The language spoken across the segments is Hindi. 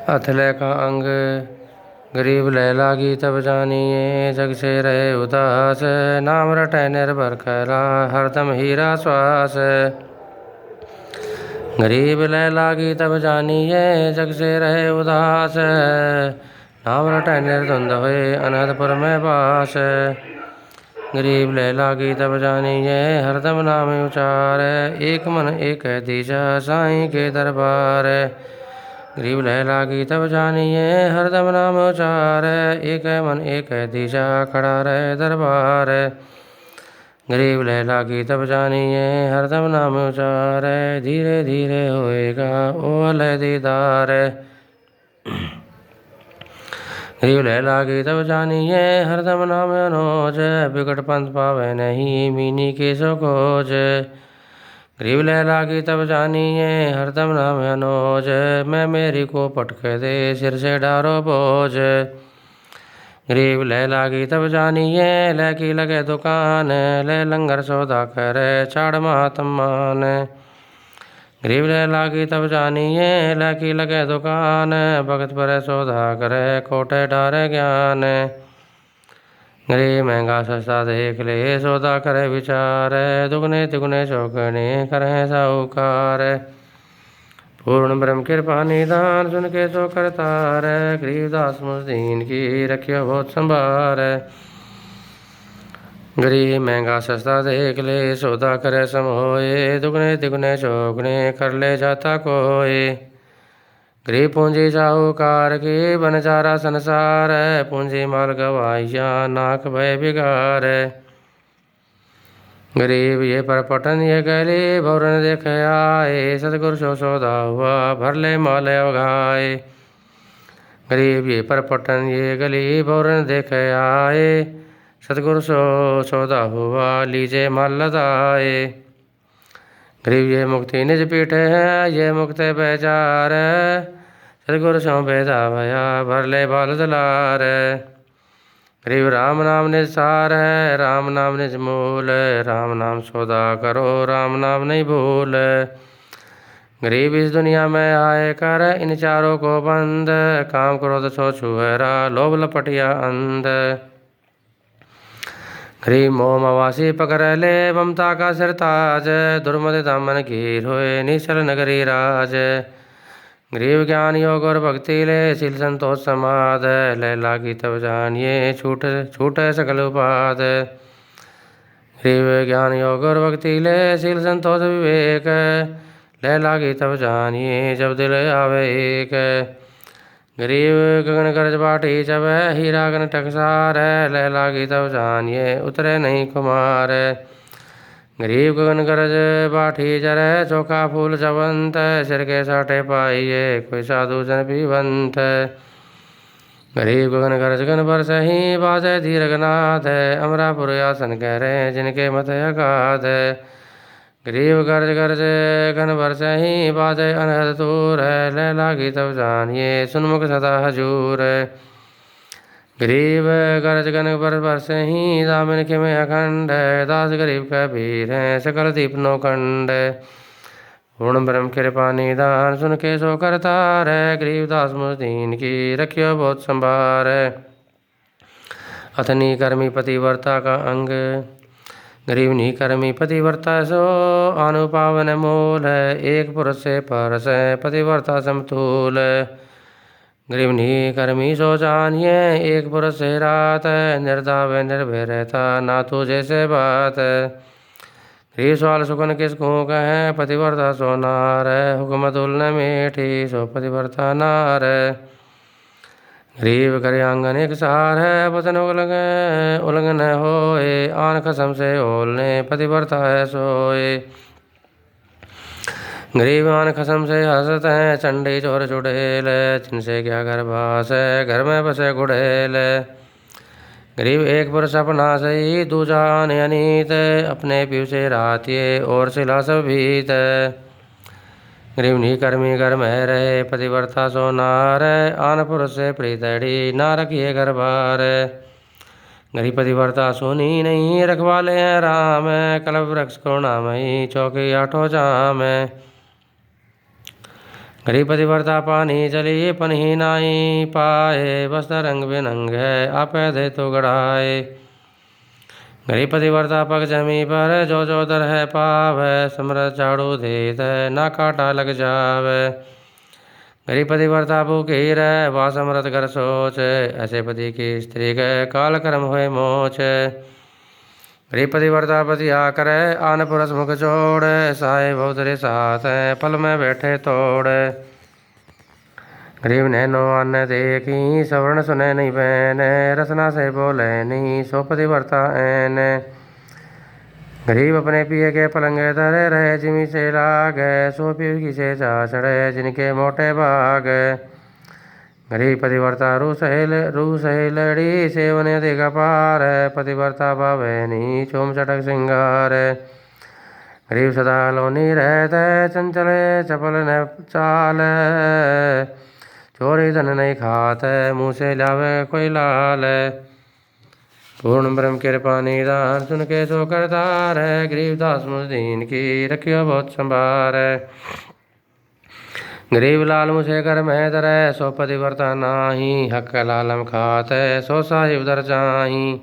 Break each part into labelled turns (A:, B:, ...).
A: अथले का अंग गरीब लैला की तब जानिए जग से रहे उदास। नाम रटे निर्भर कैला हरदम हीरा श्वास। गरीब लैला की तब जानिए जग से रहे उदास। नाम रटे निर्द्वंद हुए अनहदपुर में बास। गरीब लैला की तब जानिए हरदम नाम उचार। एक मन एक है दीजा साईं के दरबार। गरीब लैला की तब जानिए हरदम नाम उचार। एक है मन एक है दीजा खड़ा रहे दरबार। गरीब लैला की तब जानिए हरदम नाम उचार। धीरे धीरे होएगा ओ अलह दीदार। गरीब लैला की तब जानिए हरदम नाम अनोज। बिकट पंथ पावे नहीं मीनी के सो खोज। गरीब लैला की तब जानिए हरदम नाम अनोज। मैं मेरी को पटक दे सिर से डारो बोझ। गरीब लैला की तब जानिए लै की लगे दुकान। ले लंगर सौदा करे चाड़ महात्मान। गरीब लैला की तब जानिए लै की लगे दुकान। भगत पर सौदा करे कोटे डारे ज्ञान। गरीब महंगा सस्ता देख ले सौदा करे विचार। दुगने तिगुने चौगने करें साहूकार। पूर्ण ब्रह्म कृपा निदान सुन के सो करतार। गरीबदास मुझदीन की रखियो बहुत संभार। गरीब महंगा सस्ता देख ले सौदा करे सम होए। दुगने तिगुने चौगने कर ले जाता कोय। गरीब पूंजी साहूकार की बन चारा संसार। पूंजी माल गवाइया नाक भय बिगार। गरीब ये पर पटन ये गली भौरन देख आए। सतगुरु सो सौदा हुआ भर ले माल अवघाए। गरीब ये पर पटन ये गली भौरन देख आए। सतगुरु सो सौदा हुआ लीजे माल लदाए। गरीब ये मुक्ति निज पीठे है ये मुक्त बेचार। सतगुरु सो बेदा भया भर ले बाल दलार। गरीब राम नाम निज सार है राम नाम निज मूल। राम नाम सौदा करो राम नाम नहीं भूल। गरीब इस दुनिया में आए कर इन चारों को बंद। काम क्रोध सो छुहरा लोभ लपटिया अंध। गरीब मोह मवासी पकड़ ले ममता का सिर ताज। दुर्मति दामन घीर हुए निश्चल नगरी राज। गरीब ज्ञान योग और भक्ति ले शील संतोष समाध। लैला की तब जानिए छूट छूट सकल उपाद। गरीब ज्ञान योग और भक्ति ले शील संतोष विवेक। लैला की तब जानिए जब दिल आवे एक। गरीब गगन गरज बाटी जब हीरा गन टकसार। लैला की तब जानिए उतरे नहीं कुमार। गरीब गगन गरज बाठी जरे चौका फूल जवंत। सिर के साटे पाइये कोई साधु जन पीवंत। गरीब गगन गरज गन बरस ही बाजे धीर गनाथ। अमरापुर आसन कह रहे जिनके मत अगाध। गरीब गरज गरज गन बरस ही बाजे अनहद दूर। लैला की तब जानिए सुनमुख सदा हजूर। गरीब गरज गन बरस ही दामिन के में अखंड। दास गरीब कबीर है सकल दीप नो खंड। पूर्ण ब्रह्म कृपा निदान सुन के सो करतार। गरीब दास मुझदीन की रखियो बहुत संभार। अथनी कर्मी पतिव्रता का अंग। गरीब नी कर्मी पतिव्रता सो अनुपावन मूल। एक पुरुष से परस पतिव्रता समतूल। गरीब नी कर्मी सो जानिए एक पुरुष से रात। निर्दाव निर्भय रहता ना तू जैसे बात। गरीब सवाल सुखन किसको कहें पतिव्रता सो नार। हुक्म तुलना मीठी सो पतिव्रता नार। गरीब करे आंगन एक सार है वचन उल्लंघन होए। आन कसम से ओलने पतिव्रता है सोए। गरीब आन कसम से हंसत हैं चंडी चोर चुड़ैल। जिनसे क्या घर बास है घर में बसे गुड़ैल। गरीब एक पुरुष अपना सही दूजा आने अनीत। अपने पीछे से रातिये और सिला सब भीत। गरीब नी कर्मी घर में रहे पतिव्रता सो नार। आन पुरुष से प्रीतड़ी ना रखिए घर बार। गरीब पतिव्रता सोनी नहीं रखवाले हैं राम। कल्प वृक्ष को नाम ही चौकी आठों जाम। गरीब पतिव्रता पानी चली पन ही नाई पाए, बस्तर रंग बिनंग है आपे दे तो गढ़ाए। गरीब पतिव्रता पग जमी पर जो दर है पावे, समृत झाड़ू देत है ना काटा लग जावे। गरीब पतिव्रता भूखी रह वा समृत कर सोच, ऐसे पति की स्त्री के काल कर्म हुए मोच। गरीब पतिव्रता पतिया करे आन पुरस मुख छोड़, साहे बहुत रे साथ फल में बैठे तोड़। गरीब नैनो अन्न देखी सवर्ण सुने नहीं बैन, रसना से बोले नहीं सो पतिव्रता ऐन। गरीब अपने पिए के पलंगे धरे रहे जिमी से लागे, सो पीर की से चढ़े जिनके मोटे भाग। गरीब पतिव्रता रू सहेलड़ी सेवन देगा पार, पतिव्रता भावैनी चोम चटक सिंगार। गरीब सदा लोनी रहते चंचले चपल न चाल, चोरी धन नहीं खाते मुँह से लावे कोई लाल। पूर्ण ब्रह्म कृपा निदान सुन के सो करतार, गरीब दास मुझ दीन की रखियो बहुत संभार। गरीब लाल मुझे कर में दरे सो पतिव्रता नाही, हक लालम खाते सो साहिब दर जाही।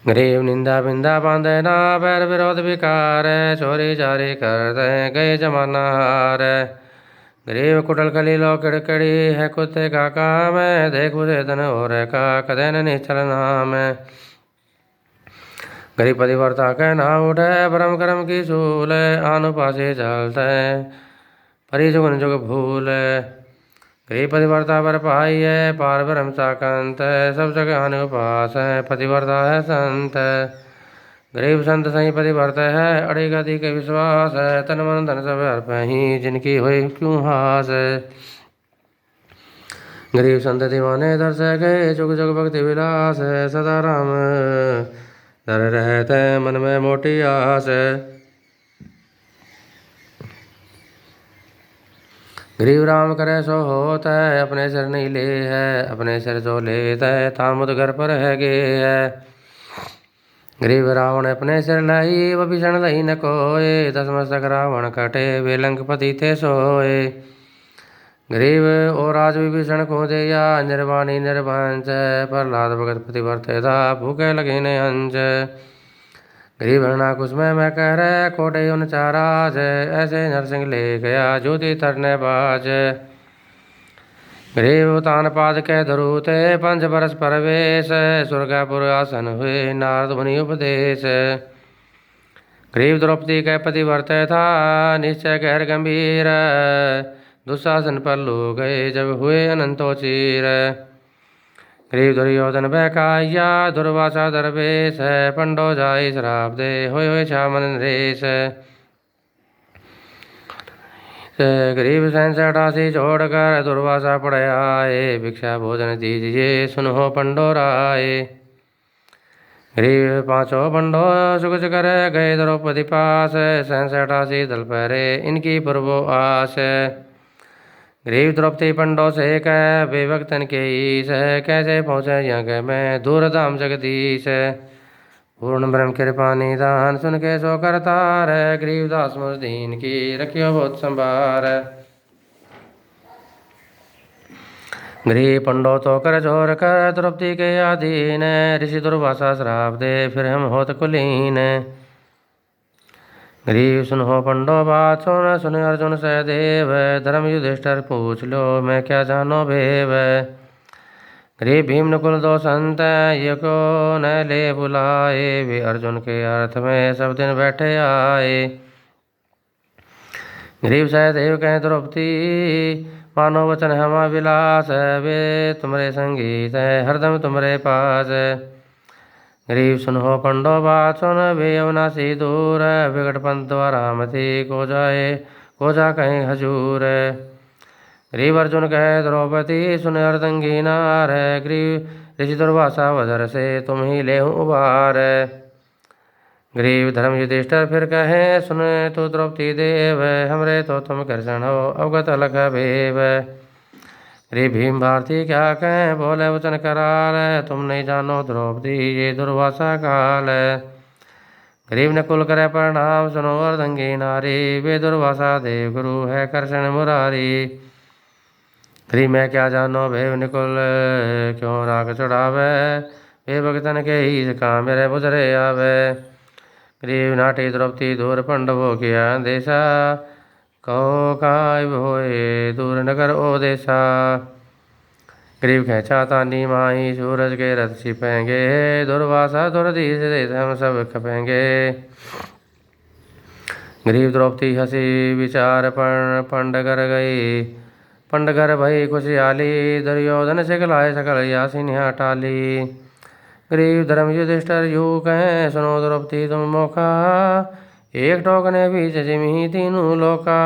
A: गरीब निंदा बिंदा बांधे ना बैर विरोध विकार, चोरी जारी कर दे गए जमाना हार। गरीब कुटल कली लो किड़कड़ी है कुत्ते का काम, देख बुझे धन और का कदे न निश्चल नाम। गरीब पतिव्रता के ना उठे ब्रह्म कर्म की सूल, आनुपासी चलते परि जुगन जुग भूल। गरीब पतिव्रता पर पाई है पार ब्रह्म साकंत, सब जगह अनुपास है पतिव्रता है संत। गरीब संत सही पतिव्रता है अड़ी गति के विश्वास, तन मन धन सब अर्प ही जिनकी हुई क्यों हास। गरीब संत दीवाने दर से गए जुग जुग भक्ति विलास, सदा राम दर रहते मन में मोटी आस। गरीब राम करे सो होता है अपने सिर नहीं ले है, अपने सिर जो लेता है तामुद घर पर है गे है। गरीब रावण अपने सिर लाई वो भीषण लही न कोय, दस मस्तक रावण कटे वे लंकपति थे सोए। गरीब और राज विभीषण को दे या निर्वाणी निर्वंश, प्रहलाद भगत पतिव्रते था भूखे लगे ने अंश। गरीब हरणाकुश में मैं कह रहे कोटे उन चाराज, ऐसे नरसिंह ले गया ज्योति तरने बाज। गरीब तान पाद के धरूते 5 बरस परवेश, स्वर्गापुर आसन हुए नारद मुनि उपदेश। गरीब द्रौपदी के पतिव्रते था निश्चय गहर गंभीर, दुशासन पर लो गए जब हुए अनंतो चीर। गरीब दुर्योधन बहकाया दुर्वासा दरवेश, पंडो जाई श्राप दे होय छामन नरेश। गरीब 87 छोड़कर दुर्वासा पड़े आए, भिक्षा भोजन दीजिए सुनो पंडो राय। गरीब 5 पंडो सुख कर गए द्रौपदी पास, 87 दल पहरे इनकी पूर्वो आस। गरीब द्रौपदी पंडो से कह बेवक्तन के ईस, कैसे पहुँचे यज्ञ में दूर धाम जगदीश। पूर्ण ब्रह्म कृपा निदान सुन के सो करतार, गरीब दास मुझ दीन की रखियो बहुत संभार। गरीब पंडो तो कर जोर कर द्रौपदी के अधीन, ऋषि दुर्वासा श्राप दे फिर हम होत कुलीन। गरीब सुनो पंडो बात सुन सुन अर्जुन सहदेव, धर्म युधिष्ठिर पूछ लो मैं क्या जानो भेव। गरीब भीम नकुल 2 संत ये को न ले बुलाए, वे अर्जुन के अर्थ में सब दिन बैठे आए। गरीब सहदेव कहें द्रौपदी मानो वचन हमा विलास, वे तुम्हारे संगीत है हरदम तुम्हारे पास। गरीब सुनो पंडो बात सुन वे अवनाशी दूर, विकट पंथ रामती को जा कहीं हजूर। गरीब अर्जुन कहे द्रौपदी सुन अर्धंगी नार, गरीब ऋषि दुर्वासा वजर से तुम ही ले उबार। गरीब धर्म युधिष्ठिर फिर कहे सुन तो द्रौपदी देव, हमरे तो तुम कृष्ण हो अवगत अलग भेव। गरीब भीम भारती क्या कहें बोले वचन कराल, तुम नहीं जानो द्रौपदी ये दुर्वासा काल। गरीब नकुल करे प्रणाम सुनो अर्धंगी नारी, वे दुर्वासा देव गुरु है कृष्ण मुरारी। गरीब मैं क्या जानो भेव निकुल, क्यों राग चढ़ावे, वे भगतन के ही काम मेरे बुझरे आवे। गरीब नाटी द्रौपदी दूर पंडवों किया देशा, कहो काय होए दूर नगर ओ देशा। गरीब खेचा तानी माही, सूरज के रथ छिपेंगे, दुर्वासा दुर्धीश देश हम सब खपेंगे। गरीब द्रौपदी हंसी विचार पंड कर गई, पंड कर भई खुशहाली, दुर्योधन से गलाए सकल यासिन टाली। गरीब धर्म युधिष्ठिर यू कहें, सुनो द्रौपदी तुम मौका, एक टोकने बीच जिमि तीनों लोका।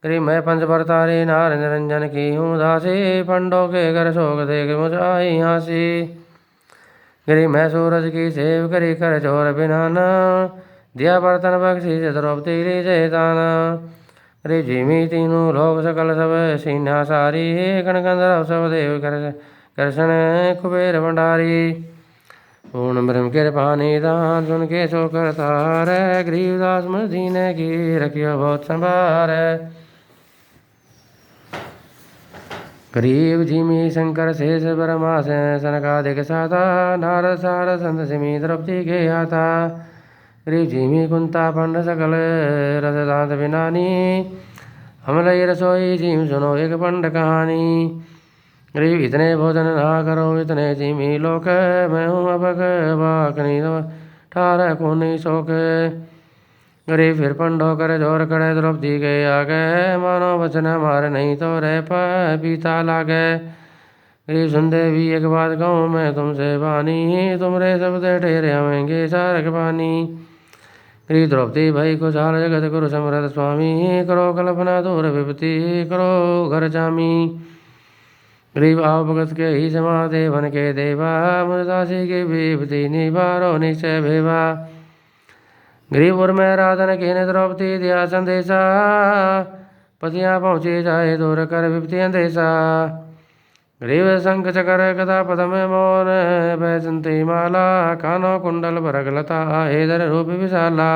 A: गरीब मैं पंच भरतारी नार निरंजन की हूँ दासी, पंडों के घर शोक देख मुझ आई हासी। गरीब मैं सूरज की सेव करी कर चोर बिनाना, दिया बर्तन बख्शी द्रौपदी ली जय दाना। गरीब जिमि तीनों लोक सकल सब सीना सारी, गण गंधर्व सब देव कृष्ण कुबेर भंडारी। पूर्ण ब्रह्म कृपा निदान सुन के सो करतार, गरीबदास मुझ दीन की रखियो बहुत संभार। गरीब जिमि शंकर शेष ब्रह्मा सनकादिक साता, नारद सारद संत सिमि द्रौपदी के हाथा। गरीब जिमि कुंता पंड सकल रस दांत बिनानी, हम लई रसोई जिम सुनो एक पंड कहानी। गरीब इतने भोजन ना करो इतने जिमि लोक, मैं हूँ अबक बाकनी ठार को नहीं शोक। गरीब फिर पंडो कर जोर करे द्रौपदी के आगे, मानो वचन हमारे नहीं तो रह पीता लागे। गरीब सुन देवी एक बात कहूँ मैं तुमसे बानी, तुमरे शब्द ठहरे हमेंगे सारक पानी। गरीब द्रौपदी भई खुशहाल जगत गुरु समरथ स्वामी, करो कल्पना दूर विपत्ति करो घर जामी। गरीब आओ भगत के ही समा देवन के देवा, मुरदासी के विपत्ति निवारो निश्चय भेवा। गरीब और मैं राधन के ने द्रौपदी दिया संदेशा, पतियाँ पहुँची जाए दूर कर विपत्ति अंदेशा। गरीब शंख चकर गदा पदम मोन, बैजंती माला कानो कुंडल भरग लता, हेदर रूप विशाला।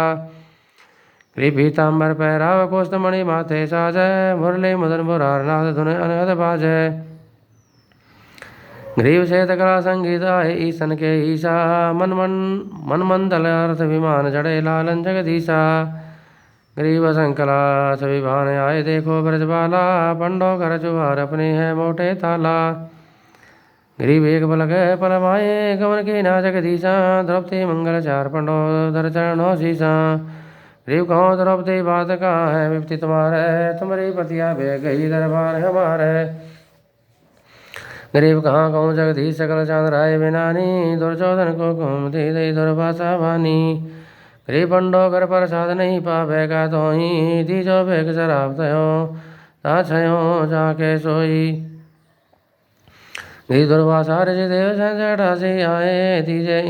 A: गरीब पीताम्बर पहराव कोष्ठमणि माथे साजय, मुरली मदन मुरारनाथ धुन अनहद बाजय। गरीब से कला संगीत आए ईसन के ईशा, मन मंदल अर्थ विमान जड़े लालन जगदीशा। गरीब संकला सभी भान आए देखो ब्रजबाला, पंडो कर जुहार अपने है मोटे ताला। गरीब एक पलक पल माए गमन के ना जगदीशा, द्रौपदी मंगल चार पंडो दर चरणों शीशा। गरीब कहो द्रौपदी बात कहाँ है विपत्ति तुम्हारे, तुम्हारी पतिया बह गई दरबार हमारे। गरीब कहाँ कहूँ जगदीश सकल चांद राय बिनानी, दुर्योधन को घूमती दई दुर्भाषा बानी। गरीब पंडो कर प्रसाद नहीं पावे का तो ही, दीजो बेग शराब तयो छयो जाके सोई। गरीब दुर्वासा ऋषि देव संजटा से आए, दीजे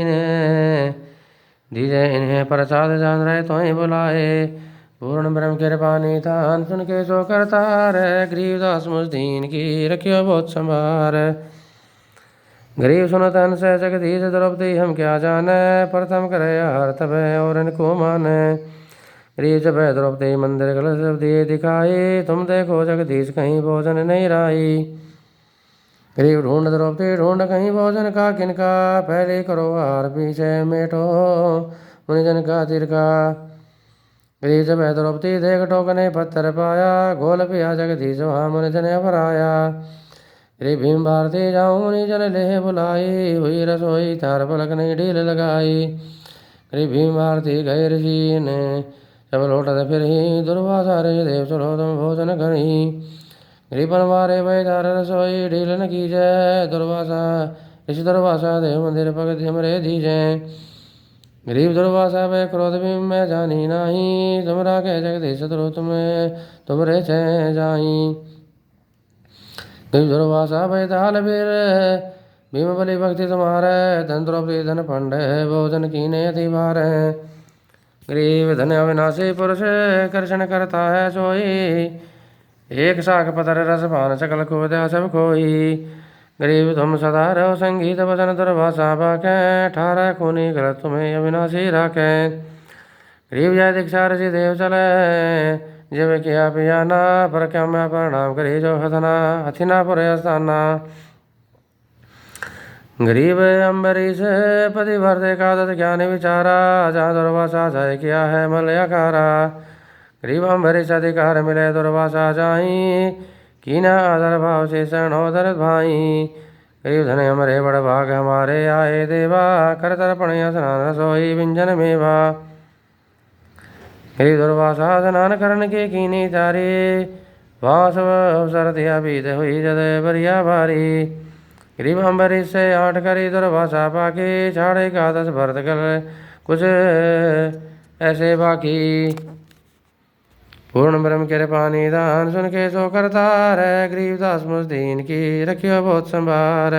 A: इन्हें प्रसाद चांद राय तो ही बुलाए। पूर्ण ब्रह्म कृपा निधान सुन के सो करतार, गरीबदास मुझ दीन की रखियो बहुत संभार। गरीब सुनत हंस जगदीश द्रौपदी हम क्या जाने, प्रथम करे हर तब और इनको माने। गरीब जब द्रौपदी मंदिर कलश दिए दिखाई, तुम देखो जगदीश कहीं भोजन नहीं राई। गरीब ढूंढ द्रौपदी ढूंढ कहीं भोजन का किनका, पहले करो हार पीछे मेटो मुनिजन का तिरका। गरीब जब द्रौपदी देख टोकने पत्थर पाया, गोल पिया जगदीश वहाँ मुनिजन अपराया। गरीब भीम भारती जाऊँ मुनिजन ले बुलाई, हुई रसोई चार पलक नहीं ढील लगाई। गरीब भीम भारती गए ऋषि ने सब लौटत फिर ही, दुर्वासा ऋषि देव चलो तुम भोजन करी। गरीब बनवारे वही चार रसोई ढील न कीजय, दुर्वासा ऋषि दुर्वासा देव मंदिर भगत हमरे दीजय। गरीब दुर्वासा वे क्रोध भी मैं जानी नाही, तुमरा के जगदीश शत्रु तुमरे छे जाई। गरीब दुर्वासा वे ताल वीर भीम बलि भक्ति तुम्हारे, धन द्रौपदी धन पंड भोजन कीने अति भार। गरीब धन अविनाशी पुरुष कृष्ण करता है सोई, एक शाख पतर रस पान सकल को दया सब कोई। गरीब तुम सदा रहो संगीत वचन दुर्भाषा बाके, ठारा खूनी गलत तुम्हें अविनाशी राखे। गरीब जाय दीक्षा ऋषि देव चले जिव किया पियाना पर क्या मैं प्रणाम करी जो हथना हथिना पर स्थाना गरीब अम्बरीश पति भरते कादत ज्ञान विचारा जहाँ दुर्वासा जाय किया है मलयाकारा गरीब अम्बरीश अधिकार मिले दुर्वासा जाई कीना आदर भाव से शरणोदर भाई गरीब धन हमारे बड़ भाग हमारे आए देवा कर तर्पण स्नान सोई व्यंजन मेवा गरीब दुर्वासा स्नान करन के कीनी तारे वासव अवसर दिया बीत हुई जद बरिया भारी गरीब अम्बरीश से आठ करी दुर्वासा पाके छाड़े का 10 भरत कर कुछ ऐसे बाकी पूर्ण ब्रह्म के पानी दान सुन के सो करता रे गरीब दास मुझ दीन की रखियो बहुत संभार